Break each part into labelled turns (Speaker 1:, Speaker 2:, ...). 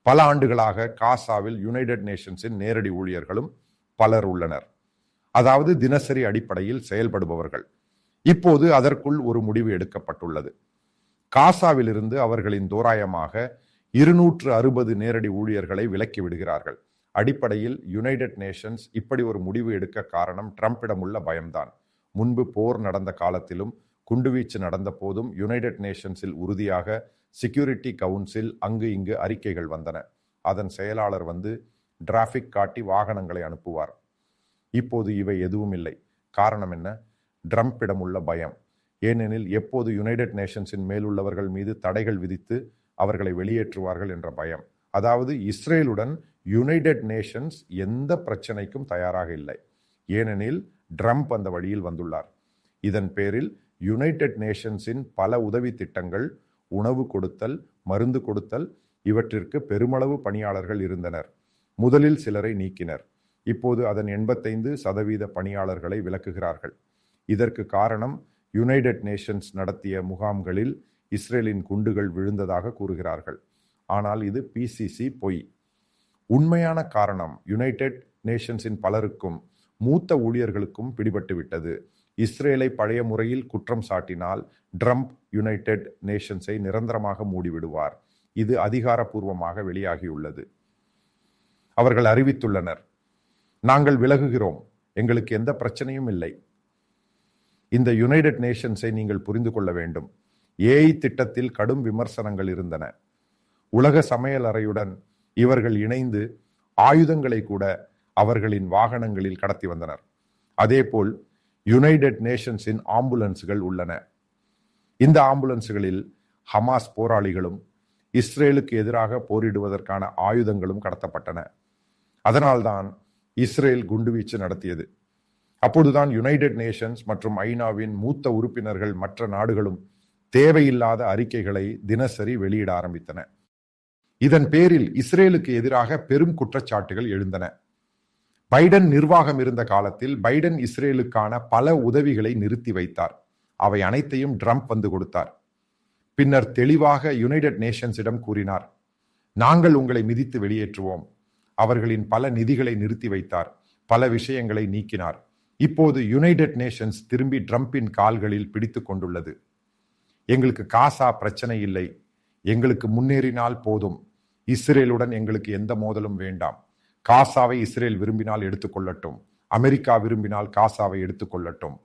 Speaker 1: பல ஆண்டுகளாக காசாவில் யுனைடெட் நேஷன்ஸின் நேரடி ஊழியர்களும் பலர் உள்ளனர். அதாவது தினசரி அடிப்படையில் செயல்படுபவர்கள். இப்போது அதற்குள் ஒரு முடிவு எடுக்கப்பட்டுள்ளது. காசாவிலிருந்து அவர்களின் தோராயமாக 260 நேரடி ஊழியர்களை விலக்கி விடுகிறார்கள். அடிப்படையில் யுனைடெட் நேஷன்ஸ் இப்படி ஒரு முடிவு எடுக்க காரணம் ட்ரம்பிடம் உள்ள பயம்தான். முன்பு போர் நடந்த காலத்திலும் குண்டுவீச்சு நடந்த போதும் யுனைடெட் நேஷன்ஸில் உறுதியாக செக்யூரிட்டி கவுன்சில் அங்கு இங்கு அறிக்கைகள் வந்தன. அதன் செயலாளர் வந்து டிராஃபிக் காட்டி வாகனங்களை அனுப்புவார். இப்போது இவை எதுவும் இல்லை. காரணம் என்ன? ட்ரம்பிடம் உள்ள பயம். ஏனெனில் எப்போது யுனைடெட் நேஷன்ஸின் மேலுள்ளவர்கள் மீது தடைகள் விதித்து அவர்களை வெளியேற்றுவார்கள் என்ற பயம். அதாவது இஸ்ரேலுடன் யுனைடெட் நேஷன்ஸ் எந்த பிரச்சனைக்கும் தயாராக இல்லை. ஏனெனில் ட்ரம்ப் அந்த வழியில் வந்துள்ளார். இதன் பேரில் யுனைடெட் நேஷன்ஸின் பல உதவி திட்டங்கள், உணவு கொடுத்தல், மருந்து கொடுத்தல், இவற்றிற்கு பெருமளவு பணியாளர்கள் இருந்தனர். முதலில் சிலரை நீக்கினர். இப்போது அதன் 85% பணியாளர்களை விலக்குகிறார்கள். இதற்கு காரணம் யுனைடெட் நேஷன்ஸ் நடத்திய முகாம்களில் இஸ்ரேலின் குண்டுகள் விழுந்ததாக கூறுகிறார்கள். ஆனால் இது பிசிசி பொய். உண்மையான காரணம் யுனைடெட் நேஷன்ஸின் பலருக்கும் மூத்த ஊழியர்களுக்கும் பிடிபட்டு விட்டது. இஸ்ரேலை பழைய முறையில் குற்றம் சாட்டினால் ட்ரம்ப் யுனைடெட் நேஷன்ஸை நிரந்தரமாக மூடிவிடுவார். இது அதிகாரப்பூர்வமாக வெளியாகியுள்ளது. அவர்கள் அறிவித்துள்ளனர், நாங்கள் விலகுகிறோம், எங்களுக்கு எந்த பிரச்சனையும் இல்லை. இந்த யுனைடெட் நேஷன்ஸை நீங்கள் புரிந்து கொள்ள வேண்டும். ஏஐ திட்டத்தில் கடும் விமர்சனங்கள் இருந்தன. உலக சமையலறையுடன் இவர்கள் இணைந்து ஆயுதங்களை கூட அவர்களின் வாகனங்களில் கடத்தி வந்தனர். அதேபோல் யுனைடெட் நேஷன்ஸின் ஆம்புலன்ஸ்கள் உள்ளன. இந்த ஆம்புலன்ஸ்களில் ஹமாஸ் போராளிகளும் இஸ்ரேலுக்கு எதிராக போரிடுவதற்கான ஆயுதங்களும் கடத்தப்பட்டன. அதனால்தான் இஸ்ரேல் குண்டுவீச்சு நடத்தியது. அப்போதுதான் யுனைடெட் நேஷன்ஸ் மற்றும் ஐநாவின் மூத்த உறுப்பினர்கள் மற்ற நாடுகளும் தேவையில்லாத அறிக்கைகளை தினசரி வெளியிட ஆரம்பித்தன. இதன் பேரில் இஸ்ரேலுக்கு எதிராக பெரும் குற்றச்சாட்டுகள் எழுந்தன. பைடன் நிர்வாகம் இருந்த காலத்தில் பைடன் இஸ்ரேலுக்கான பல உதவிகளை நிறுத்தி வைத்தார். அவை அனைத்தையும் ட்ரம்ப் வந்து கொடுத்தார். பின்னர் தெளிவாக யுனைடெட் நேஷன்ஸிடம் கூறினார், நாங்கள் உங்களை மிதித்து வெளியேற்றுவோம். அவர்களின் பல நிதிகளை நிறுத்தி வைத்தார். பல விஷயங்களை நீக்கினார். இப்போது யுனைடெட் நேஷன்ஸ் திரும்பி ட்ரம்பின் கால்களில் பிடித்து கொண்டுள்ளது. எங்களுக்கு காசா பிரச்சனை இல்லை, எங்களுக்கு முன்னேறினால் போதும், இஸ்ரேலுடன் எங்களுக்கு எந்த மோதலும் வேண்டாம். காசாவை இஸ்ரேல் விரும்பினால் எடுத்துக்கொள்ளட்டும், அமெரிக்கா விரும்பினால் காசாவை எடுத்துக்கொள்ளட்டும்,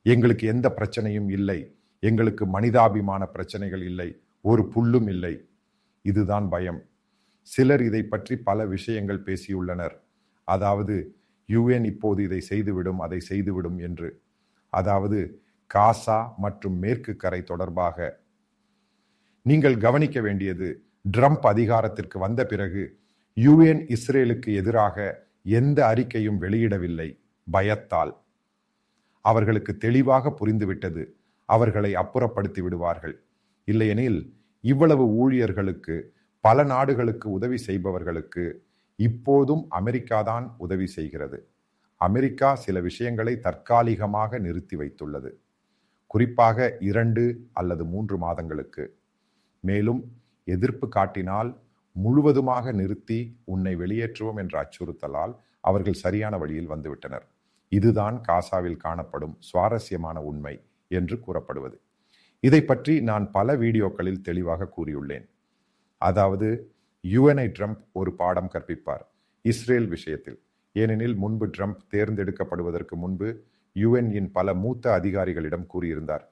Speaker 1: எங்களுக்கு எந்த பிரச்சனையும் இல்லை, எங்களுக்கு மனிதாபிமான பிரச்சனைகள் இல்லை, ஒரு புல்லும் இல்லை. இதுதான் பயம். சிலர் இதை பற்றி பல விஷயங்கள் பேசியுள்ளனர். அதாவது யுஎன் இப்போது இதை செய்துவிடும், அதை செய்துவிடும் என்று. அதாவது காசா மற்றும் மேற்கு கரை தொடர்பாக நீங்கள் கவனிக்க வேண்டியது, ட்ரம்ப் அதிகாரத்திற்கு வந்த பிறகு யுஎன் இஸ்ரேலுக்கு எதிராக எந்த அறிக்கையும் வெளியிடவில்லை. பயத்தால். அவர்களுக்கு தெளிவாக புரிந்துவிட்டது, அவர்களை அப்புறப்படுத்தி விடுவார்கள். இல்லையெனில் இவ்வளவு ஊழியர்களுக்கு, பல நாடுகளுக்கு உதவி செய்பவர்களுக்கு இப்போதும் அமெரிக்கா தான் உதவி செய்கிறது. அமெரிக்கா சில விஷயங்களை தற்காலிகமாக நிறுத்தி வைத்துள்ளது, குறிப்பாக 2 அல்லது 3 மாதங்களுக்கு. மேலும் எதிர்ப்பு காட்டினால் முழுவதுமாக நிறுத்தி உன்னை வெளியேற்றுவோம் என்ற அச்சுறுத்தலால் அவர்கள் சரியான வழியில் வந்துவிட்டனர். இதுதான் காசாவில் காணப்படும் சுவாரஸ்யமான உண்மை என்று கூறப்படுவது. இதை பற்றி நான் பல வீடியோக்களில் தெளிவாக கூறியுள்ளேன். அதாவது யுஎன்ஐ ட்ரம்ப் ஒரு பாடம் கற்பிப்பார் இஸ்ரேல் விஷயத்தில். ஏனெனில் முன்பு ட்ரம்ப் தேர்ந்தெடுக்கப்படுவதற்கு முன்பு யுஎன்இன் பல மூத்த அதிகாரிகளிடம் கூறியிருந்தார்,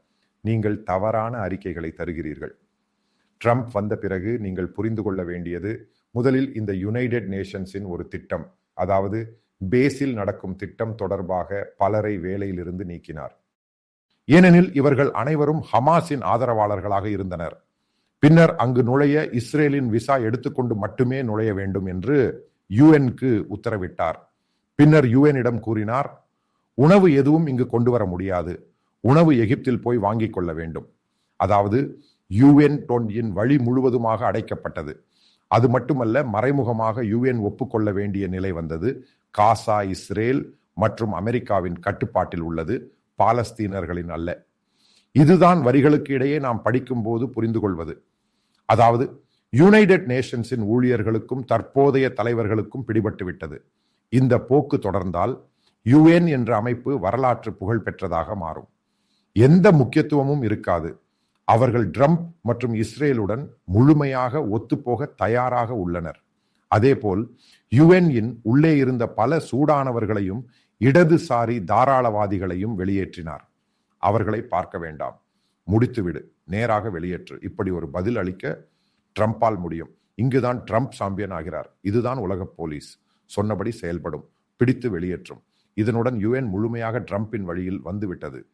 Speaker 1: நீங்கள் தவறான அறிக்கைகளை தருகிறீர்கள். ட்ரம்ப் வந்த பிறகு நீங்கள் புரிந்து கொள்ள வேண்டியது, முதலில் இந்த யுனைடெட் நேஷன்ஸின் ஒரு திட்டம், அதாவது பேஸில் நடக்கும் திட்டம் தொடர்பாக பலரை வேலையிலிருந்து நீக்கினார். ஏனெனில் இவர்கள் அனைவரும் ஹமாஸின் ஆதரவாளர்களாக இருந்தனர். பின்னர் அங்கு நுழைய இஸ்ரேலின் விசா எடுத்துக்கொண்டு மட்டுமே நுழைய வேண்டும் என்று யுஎன்க்கு உத்தரவிட்டார். பின்னர் யுஎனிடம் கூறினார், உணவு எதுவும் இங்கு கொண்டு வர முடியாது, உணவு எகிப்தில் போய் வாங்கிக் கொள்ள வேண்டும். அதாவது யுஎன் வழி முழுவதுமாக அடைக்கப்பட்டது. அது மட்டுமல்ல, மறைமுகமாக யுஎன் ஒப்புக்கொள்ள வேண்டிய நிலை வந்தது. காசா இஸ்ரேல் மற்றும் அமெரிக்காவின் கட்டுப்பாட்டில் உள்ளது, பாலஸ்தீனர்களின் அல்ல. இதுதான் வரிகளுக்கு இடையே நாம் படிக்கும் போது புரிந்து கொள்வது. அதாவது யுனைடெட் நேஷன்ஸின் ஊழியர்களுக்கும் தற்போதைய தலைவர்களுக்கும் பிடிபட்டு விட்டது. இந்த போக்கு தொடர்ந்தால் UN என்ற அமைப்பு வரலாற்று புகழ் பெற்றதாக மாறும். எந்த முக்கியத்துவமும் இருக்காது. அவர்கள் ட்ரம்ப் மற்றும் இஸ்ரேலுடன் முழுமையாக ஒத்துப்போக தயாராக உள்ளனர். அதேபோல் UN உள்ளே இருந்த பல சூடானவர்களையும் இடதுசாரி தாராளவாதிகளையும் வெளியேற்றினார். அவர்களை பார்க்க வேண்டாம், முடித்துவிடு, நேராக வெளியேற்று. இப்படி ஒரு பதில் அளிக்க ட்ரம்பால் முடியும். இங்குதான் ட்ரம்ப் சாம்பியன் ஆகிறார். இதுதான் உலக போலீஸ், சொன்னபடி செயல்படும், பிடித்து வெளியேற்றும். இதனுடன் UN முழுமையாக ட்ரம்பின் வழியில் வந்துவிட்டது.